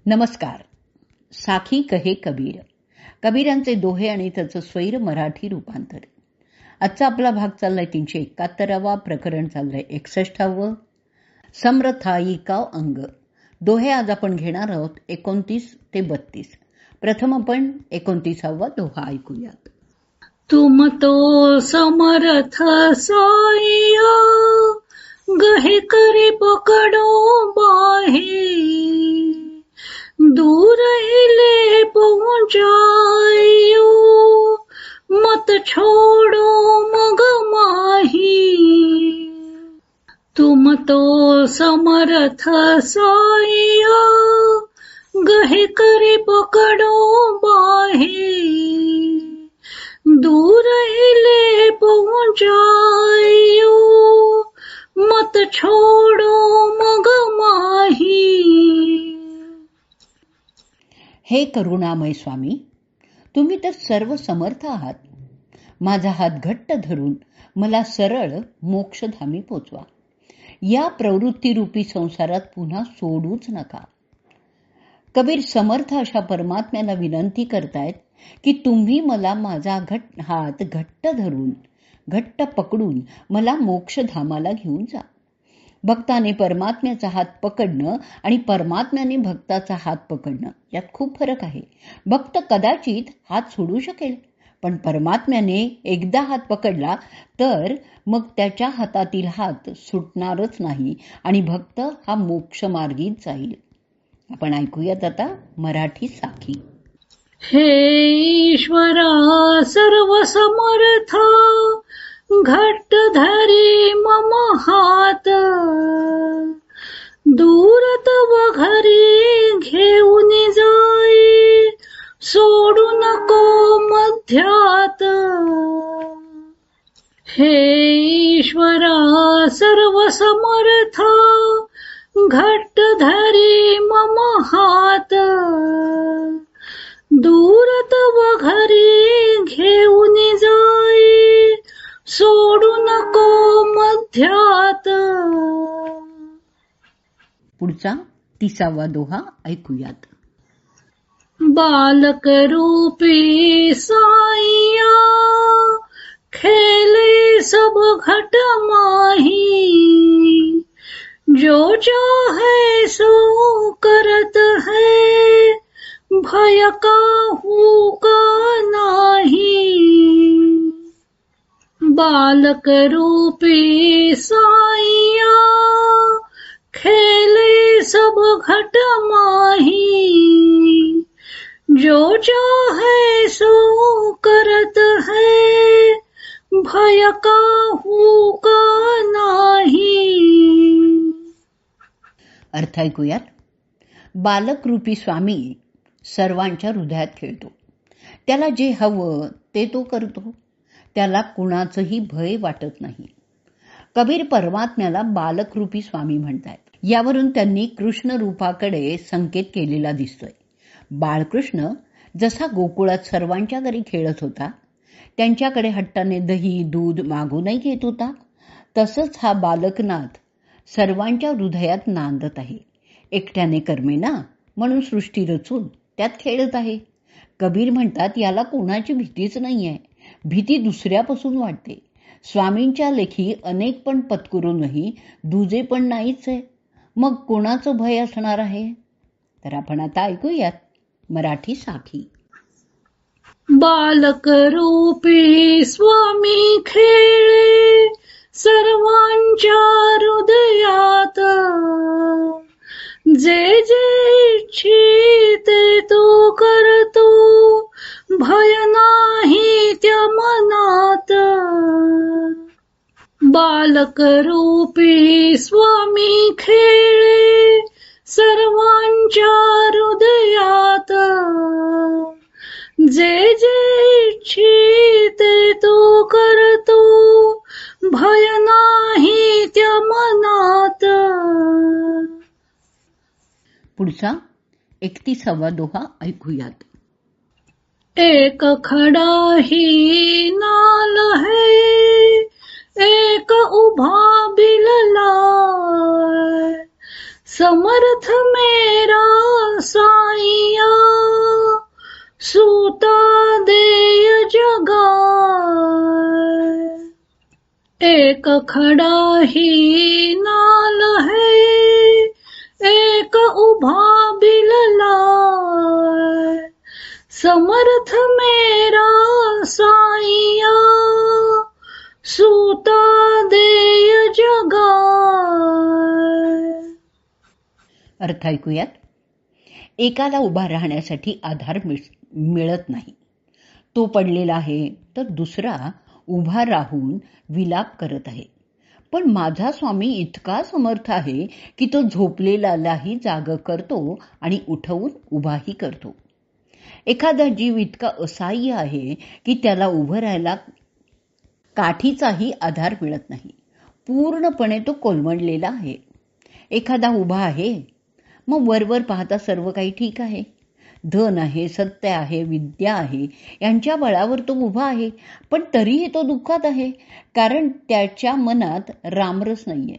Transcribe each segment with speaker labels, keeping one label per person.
Speaker 1: नमस्कार. साखी कहे कबीर, कबीरांचे दोहे आणि त्याचं स्वैर मराठी रूपांतर. आजचा आपला भाग चाललाय 371वा, प्रकरण चाललंय 61वं, समरथायिका अंग. दोहे आज आपण घेणार आहोत 29 ते 32. प्रथम आपण 29वा दोहा ऐकूयात.
Speaker 2: तुम तो समर्थ साइया, गहे करे पकड़ो बाहे, दूर ले पहुंचायो, मत छोड़ो मग माही. तुम तो समर्थ साइया, गहे करे पकड़ो बाहे, दूर ले पहुंचायो, मत छोड़ो मग माही.
Speaker 1: हे करुणामय स्वामी, तुम्ही तर सर्व समर्थ आहात. माझा हात घट्ट धरून मला सरळ मोक्षधामी पोचवा. या प्रवृत्तीरूपी संसारात पुन्हा सोडूच नका. कबीर समर्थ अशा परमात्म्याला विनंती करतायत की तुम्ही मला माझा हात घट्ट धरून, घट्ट पकडून मला मोक्षधामाला घेऊन जा. भक्ताने परमात्म्याचा हात पकडणं आणि परमात्म्याने भक्ताचा हात पकडणं यात खूप फरक आहे. भक्त कदाचित हात सोडू शकेल, पण परमात्म्याने एकदा हात पकडला तर मग त्याच्या हातातील हात सुटणारच नाही आणि भक्त हा मोक्षमार्गीच जाईल. आपण ऐकूयात आता मराठी साखी.
Speaker 2: हे ईश्वरा सर्व समर्थ, घट्ट धरी मम हात, दूर तव घरी घेऊन जाई, सोडू नको मध्यात. हे ईश्वरा सर्व समर्थ, घट्ट धरी मम हात, दूर तव घरी घेऊन जाई, सोडू नको मध्यात.
Speaker 1: पुढचा 30वा दोहा ऐकूयात.
Speaker 2: बालक रूपी साइया, खेले सब घट माही, जो चाहे सो करत है, भय काहू का नाही. बालक रूपी साइया, खेले सब घट माही, जो चाहे सो करत है, भय काहू का नाही.
Speaker 1: अर्थ ऐकूयात. बालक रूपी स्वामी सर्वांच्या हृदयात खेळतो. त्याला जे हवं ते तो करतो. त्याला कुणाचंही भय वाटत नाही. कबीर परमात्म्याला बालक रूपी स्वामी म्हणतात. यावरून त्यांनी कृष्ण रूपाकडे संकेत केलेला दिसतोय. बाळकृष्ण जसा गोकुळात सर्वांच्या घरी खेळत होता, त्यांच्याकडे हट्टाने दही दूध मागूनही घेत होता, तसंच हा बालकनाथ सर्वांच्या हृदयात नांदत आहे. एकट्याने कर्मेना म्हणून सृष्टी रचून त्यात खेळत आहे. कबीर म्हणतात याला कोणाची भीतीच नाहीये. भीती दुसऱ्यापासून वाटते. स्वामींच्या लेखी अनेक पण पत्करूनही दुजे पण नाहीच आहे. मग कोणाचं भय असणार आहे? तर आपण आता ऐकूयात मराठी साखी.
Speaker 2: बालक रूपी स्वामी खेळे सर्वांच्या हृदयात, जे जे इच्छिते तो करतो, भय नाही त्या मनात. बालक रूपी स्वामी खेळे सर्वांच्या हृदयात, जे जे इच्छिते तो करतो, भय नाही त्या मनात.
Speaker 1: पुढचा 31वा दोहा ऐकूयात.
Speaker 2: एक खड़ा ही नाल है, एक उभा बिलला, समर्थ मेरा साईया सूता देय जगाय एक खडा ही नाल है एक उभा बिललाय समर्थ मेरा साईया सूता देय जगाय.
Speaker 1: अर्थ ऐकूयात. एकाला उभा राहण्यासाठी आधार मिळत नाही. तो पडलेला आहे तर दुसरा उभा राहून विलाप करत आहे. पण माझा स्वामी इतका समर्थ आहे की तो झोपलेल्यालाही जाग करतो आणि उठवून उभाही करतो. एखादा जीव इतका असहाय्य आहे की त्याला उभं राहायला काठीचाही आधार मिळत नाही. पूर्णपणे तो कोलमडलेला आहे. एखादा उभा आहे, मग वरवर पाहता सर्व काही ठीक आहे. धन आहे, सत्य आहे, विद्या आहे, यांच्या बळावर तो उभा आहे. पण तरीही तो दुःखात आहे, कारण त्याच्या मनात रामरस नाहीये.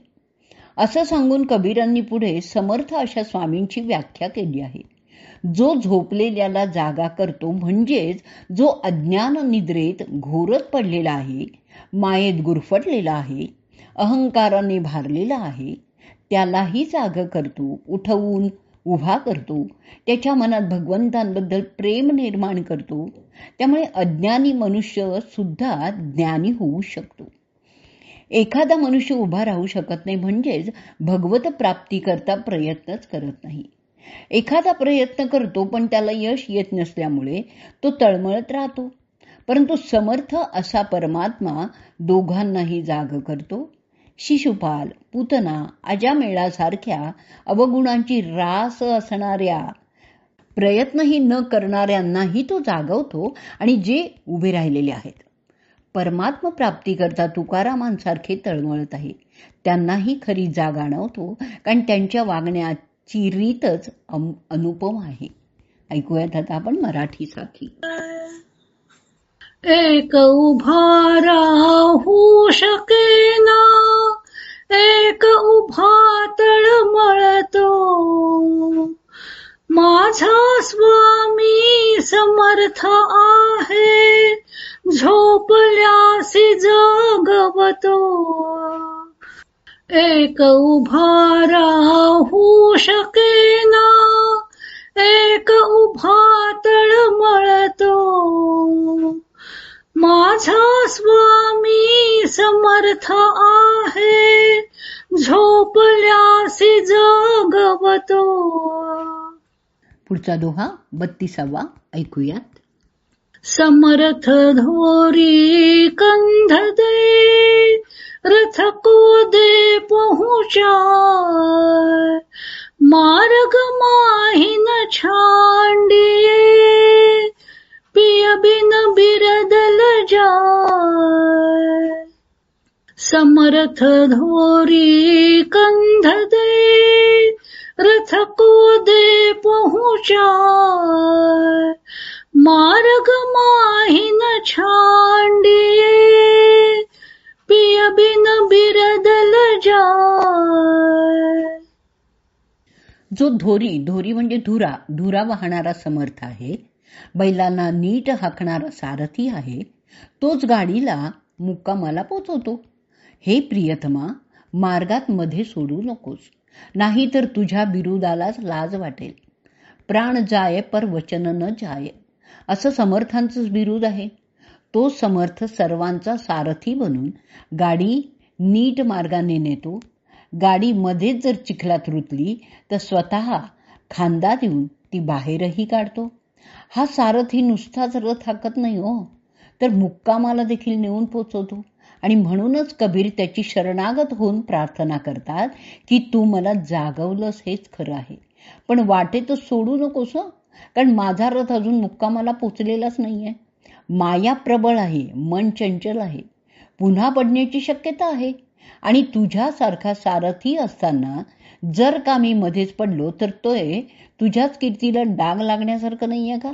Speaker 1: असं सांगून कबीरांनी पुढे समर्थ अशा स्वामींची व्याख्या केली आहे. जो झोपलेल्याला जागा करतो, म्हणजेच जो अज्ञान निद्रेत घोरत पडलेला आहे, मायेत गुरफटलेला आहे, अहंकाराने भारलेला आहे, त्यालाही जाग करतो, उठवून उभा करतो, त्याच्या मनात भगवंतांबद्दल प्रेम निर्माण करतो. त्यामुळे अज्ञानी मनुष्य सुद्धा ज्ञानी होऊ शकतो. एखादा मनुष्य उभा राहू शकत नाही, म्हणजेच भगवत प्राप्तीकरता प्रयत्नच करत नाही. एखादा प्रयत्न करतो पण त्याला यश येत नसल्यामुळे तो तळमळत राहतो. परंतु समर्थ असा परमात्मा दोघांनाही जाग करतो. शिशुपाल, पूतना, अजामेळासारख्या अवगुणांची रास असणाऱ्या, प्रयत्नही न करणाऱ्यांनाही तो जागवतो आणि जे उभे राहिलेले आहेत, परमात्मा प्राप्तीकरता तुकारामांसारखे तळमळत आहे, त्यांनाही खरी जाग आणवतो. कारण त्यांच्या वागण्याची रीतच अनुपम आहे. ऐकूयात आता आपण मराठी साखी.
Speaker 2: एक उभा राहू शकेना एक उभा तळमळतो माझा स्वामी समर्थ आहे झोपल्यासी जगवतो. एक उभा राहू शकेना एक उभा तळमळतो माझा स्वामी समर्थ आहे झोपल्यासी जगवतो.
Speaker 1: पुढचा दोहा 32वा ऐकूयात.
Speaker 2: समर्थ धोरी कंध दे रथ को दे पहुँचाय मार्ग माहिन छांडिये पिय बिन बिरदल जाय. समर्थ धोरी कंध दे रथ को दे पहुँचाय मार्ग माहिन छांडिये पिय बिन बिरदल जाय.
Speaker 1: जो धोरी म्हणजे धुरा वाहणारा समर्थ आहे, बैलांना नीट हाकणारा सारथी आहे, तोच गाडीला मुक्कामाला पोचवतो. हे प्रियतमा, मार्गात मध्ये सोडू नकोस, नाहीतर तुझ्या बिरुदालाच लाज वाटेल. प्राण जाय पर वचन न जाय, असं समर्थांचंच बिरुद आहे. तो समर्थ सर्वांचा सारथी बनून गाडी नीट मार्गाने नेतो. गाडी मध्येच जर चिखलात रुतली तर स्वतः खांदा देऊन ती बाहेरही काढतो. हा सारथी नुसताच रथ हाकत नाही हो, तर मुक्कामाला देखील नेऊन पोचवतो. आणि म्हणूनच कबीर त्याची शरणागत होऊन प्रार्थना करतात की तू मला जागवलंस हेच खरं आहे, पण वाटेतच सोडू नकोस, कारण माझा रथ अजून मुक्कामाला पोचलेलाच नाहीये. माया प्रबळ आहे, मन चंचल आहे, पुन्हा पडण्याची शक्यता आहे. आणि तुझ्यासारखा सारथी असताना जर का मी मध्येच पडलो तर तोय तुझ्याच कीर्तीला डाग लागण्यासारखं नाहीये का?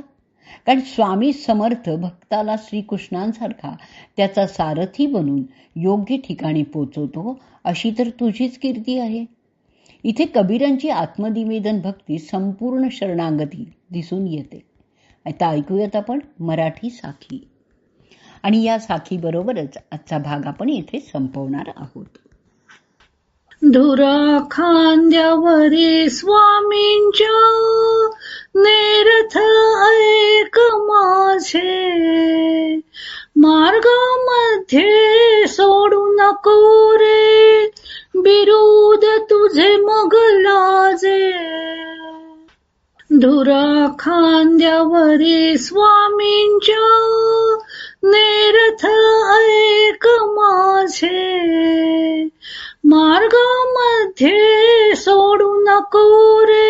Speaker 1: कारण स्वामी समर्थ भक्ताला श्रीकृष्णांसारखा त्याचा सारथी बनून योग्य ठिकाणी पोचवतो, अशी तर तुझीच कीर्ती आहे. इथे कबीरांची आत्मनिवेदन भक्ती संपूर्ण शरणागती दिसून येते. आता ऐकूयात आपण मराठी साखी. आणि या साखी बरोबरच आजचा भाग आपण इथे संपवणार आहोत.
Speaker 2: धुरा खांद्यावरी स्वामींच्या नेरथ ऐक माझे, मार्गामध्ये सोडू नको रे बिरुद तुझे मग लाजे. धुरा खांद्यावरी स्वामींच्या नेरथ ऐक माझे, मार्गामध्ये सोडू नको रे